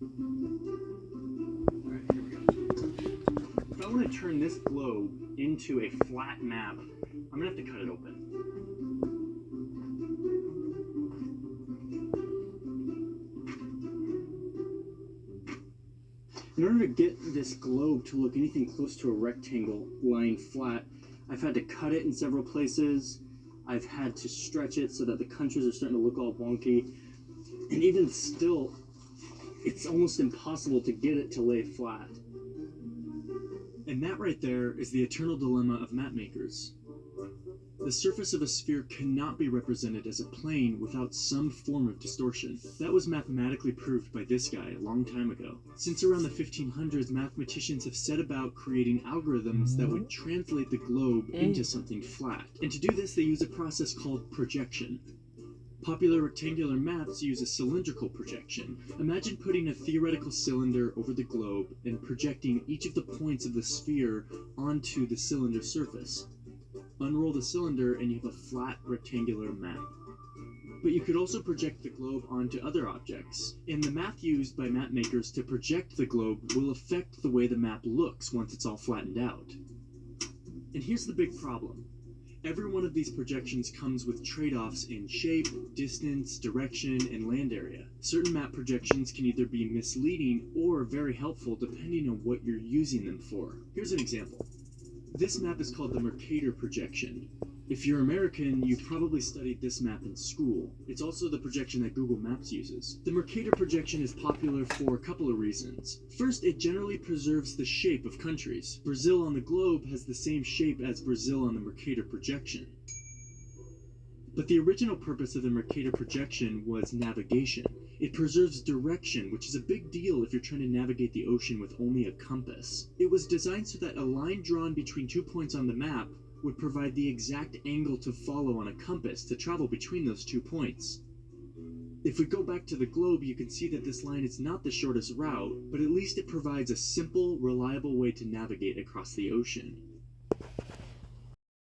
Alright, here we go. If I want to turn this globe into a flat map, I'm going to have to cut it open. In order to get this globe to look anything close to a rectangle lying flat, I've had to cut it in several places. I've had to stretch it so that the countries are starting to look all wonky. And even still, it's almost impossible to get it to lay flat. And that right there is the eternal dilemma of map makers. The surface of a sphere cannot be represented as a plane without some form of distortion. That was mathematically proved by this guy a long time ago. Since around the 1500s, mathematicians have set about creating algorithms that would translate the globe into something flat. And to do this, they use a process called projection. Popular rectangular maps use a cylindrical projection. Imagine putting a theoretical cylinder over the globe and projecting each of the points of the sphere onto the cylinder surface. Unroll the cylinder and you have a flat rectangular map. But you could also project the globe onto other objects, and the math used by map makers to project the globe will affect the way the map looks once it's all flattened out. And here's the big problem. Every one of these projections comes with trade-offs in shape, distance, direction, and land area. Certain map projections can either be misleading or very helpful depending on what you're using them for. Here's an example. This map is called the Mercator projection. If you're American, you've probably studied this map in school. It's also the projection that Google Maps uses. The Mercator projection is popular for a couple of reasons. First, it generally preserves the shape of countries. Brazil on the globe has the same shape as Brazil on the Mercator projection. But the original purpose of the Mercator projection was navigation. It preserves direction, which is a big deal if you're trying to navigate the ocean with only a compass. It was designed so that a line drawn between 2 points on the map would provide the exact angle to follow on a compass to travel between those 2 points. If we go back to the globe, you can see that this line is not the shortest route, but at least it provides a simple, reliable way to navigate across the ocean.